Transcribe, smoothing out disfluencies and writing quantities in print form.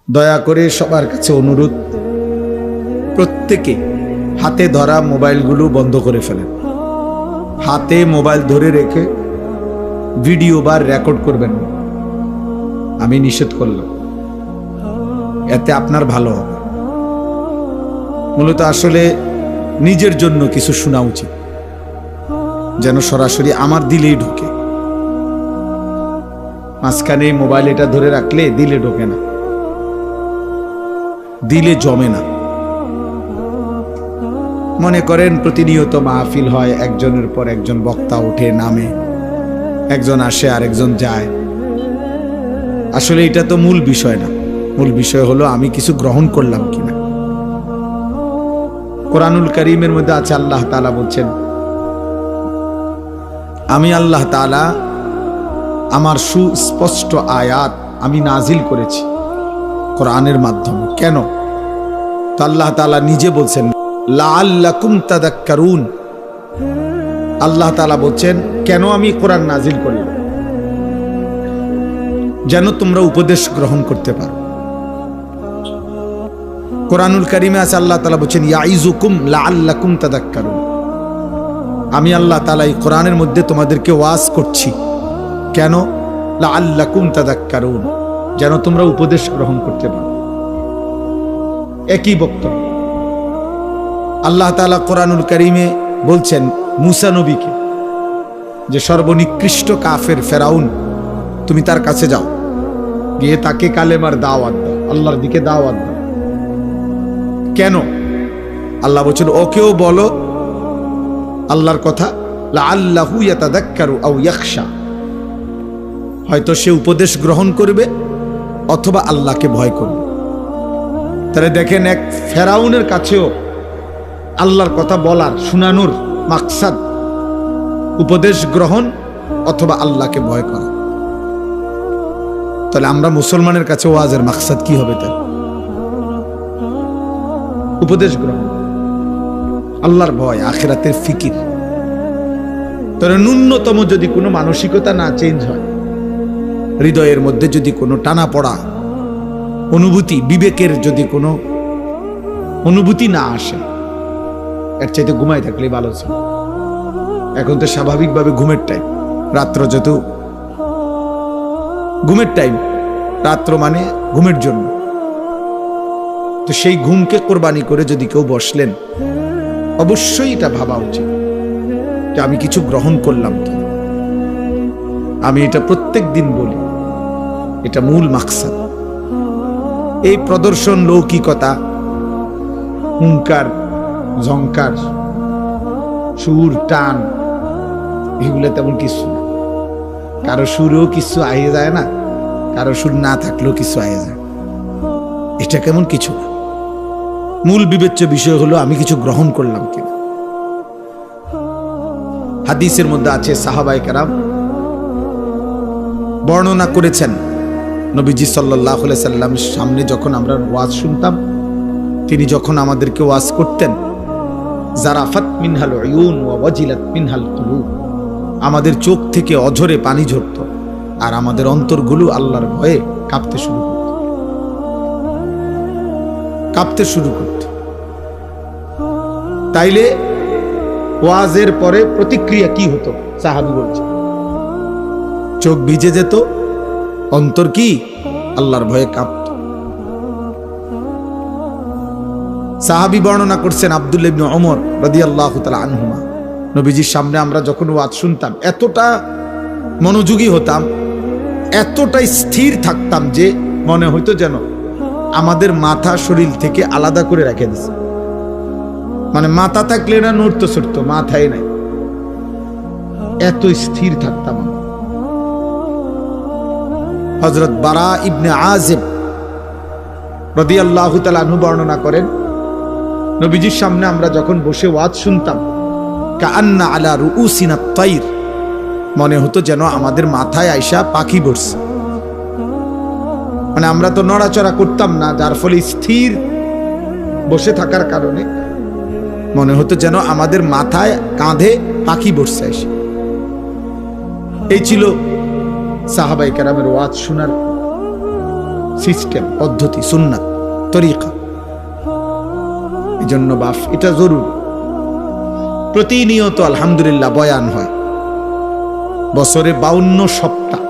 দয়া করে সবার কাছে অনুরোধ, প্রত্যেকে হাতে ধরা মোবাইলগুলো বন্ধ করে ফেলেন। হাতে মোবাইল ধরে রেখে ভিডিও বা রেকর্ড করবেন না, আমি নিষেধ করলাম। এতে আপনার ভালো হবে। মূলত আসলে নিজের জন্য কিছু শোনা উচিত, যেন সরাসরি আমার দিলেই ঢোকে। মাঝখানে মোবাইল এটা ধরে রাখলে দিলে ঢোকে না, দিলে জমে না। মনে করেন প্রতিনিয়ত মাহফিল হয়, একজনের পর একজন বক্তা উঠে নামে, একজন আসে আর একজন যায়। আসলে এটা তো মূল বিষয় না। মূল বিষয় হলো আমি কিছু গ্রহণ করলাম কিনা। কোরআনুল কারীমের মধ্যে আছে, আল্লাহ তাআলা বলছেন, আমি আল্লাহ তাআলা আমার সুস্পষ্ট আয়াত আমি নাজিল করেছি কোরআনের মাধ্যমে। কেন? তো আল্লাহ তাআলা নিজে বলছেন, লাআল্লাকুম তাযাক্কারুন। আল্লাহ তাআলা বলছেন, কেন আমি কোরআন নাজিল করলাম? যেন তোমরা উপদেশ গ্রহণ করতে পারো। কোরআনুল কারীমে আছে, আল্লাহ তাআলা বলছেন, ইয়াইযুকুম লাআল্লাকুম তাযাক্কারুন। আমি আল্লাহ তাআলা এই কোরআনের মধ্যে তোমাদেরকে ওয়াজ করছি। কেন? লাআল্লাকুম তাযাক্কারুন, যেন তোমরা উপদেশ গ্রহণ করতে পারো। একই বক্তব্য আল্লাহ তাআলা কোরআনুল কারীমে বলছেন মুসা নবীকে, যে সর্বনিকৃষ্ট কাফের ফেরাউন, তুমি তার কাছে যাও, গিয়ে তাকে কালেমার দাওয়াত দাও, আল্লাহর দিকে দাওয়াত দাও। কেন? আল্লাহ বলছেন, ওকেও বলো আল্লাহর কথা, লাআল্লাহু ইয়াতাযাক্কারু আও ইয়াখশা, হয়তো সে উপদেশ গ্রহণ করবে অথবা আল্লাহকে ভয় করবে। তাহলে দেখেন, এক ফেরাউনের কাছেও আল্লাহর কথা বলার, শোনানোর মাকসাদ উপদেশ গ্রহণ অথবা আল্লাহকে ভয় করা। তাহলে আমরা মুসলমানের কাছে ওয়াজের মাকসাদ কি হবে? তাহলে উপদেশ গ্রহণ, আল্লাহর ভয়, আখিরাতের ফিকির। তাহলে ন্যূনতম যদি কোনো মানসিকতা না চেঞ্জ হয়, হৃদয়ের মধ্যে যদি কোনো টানা পড়া অনুভূতি, বিবেকের যদি কোনো অনুভূতি না আসে, এর চাইতে ঘুমাই থাকলেই ভালো ছিল। এখন তো স্বাভাবিকভাবে ঘুমের টাইম, রাত্র যত ঘুমের টাইম, রাত্র মানে ঘুমের জন্য। তো সেই ঘুমকে কোরবানি করে যদি কেউ বসলেন, অবশ্যই এটা ভাবা উচিত যে আমি কিছু গ্রহণ করলাম কি। আমি এটা প্রত্যেক দিন বলি, এটা মূল মাকসাদ। এই প্রদর্শন, লৌকিকতা, হুঙ্কার, ঝংকার, সুর, টান, এগুলো তেমন কিছু না। কারো সুরেও কিছু আইয়ে যায় না, কারো সুর না থাকলেও কিছু আইয়ে যায়। এটা কেমন কিছু না। মূল বিবেচ্য বিষয় হলো আমি কিছু গ্রহণ করলাম কিনা। হাদিসের মধ্যে আছে, সাহাবায়ে কেরাম বর্ণনা করেছেন, নবীজি সাল্লাল্লাহু আলাইহি সাল্লামের সামনে যখন আমরা ওয়াজ শুনতাম, তিনি যখন আমাদেরকে ওয়াজ করতেন, জারাফাত মিনহাল উয়ুন ওয়া ওয়াজিলাত মিনহাল কুলুব, আমাদের চোখ থেকে অঝরে পানি ঝরত আর আমাদের অন্তরগুলো আল্লাহর ভয়ে কাঁপতে শুরু করত। তাইলে ওয়াজের পরে প্রতিক্রিয়া কি হতো? সাহাবী বলছে, চোখ ভিজে যেত, অন্তর কি আল্লাহর ভয়ে কাঁপত। সাহাবী বর্ণনা করছেন, আব্দুল্লাহ ইবনে ওমর রাদিয়াল্লাহু তাআলা আনহুমা, নবীজির সামনে আমরা যখন ওয়াজ শুনতাম, এতটা মনোযোগী হতাম, এতটাই স্থির থাকতাম যে মনে হইতো যেন আমাদের মাথা শরীর থেকে আলাদা করে রেখে দিছে। মানে মাথা থাকলে না নড়তো ছুটতো, মাথায় নাই, এত স্থির থাকতাম। হযরত বারা ইবনে আযিব রাদিয়াল্লাহু তাআলা আনহু বর্ণনা করেন, নবীজির সামনে আমরা যখন বসে ওয়াজ শুনতাম, কাআন্না আলা রুউসিনা তাইর, মনে হতো যেন আমাদের মাথায় আইসা পাখি বসছে। মানে আমরা তো নড়াচড়া করতাম না, যার ফলে স্থির বসে থাকার কারণে মনে হতো যেন আমাদের মাথায়, কাঁধে পাখি বসছে এসে। এই ছিল সাহাবায়ে কেরামের ওয়াজ শোনার সিস্টেম, পদ্ধতি, সুন্নাত, তরিকা। এই জন্য বাপ, এটা জরুরি। প্রতিনিয়ত আলহামদুলিল্লাহ বয়ান হয়, বছরে 52 সপ্তাহ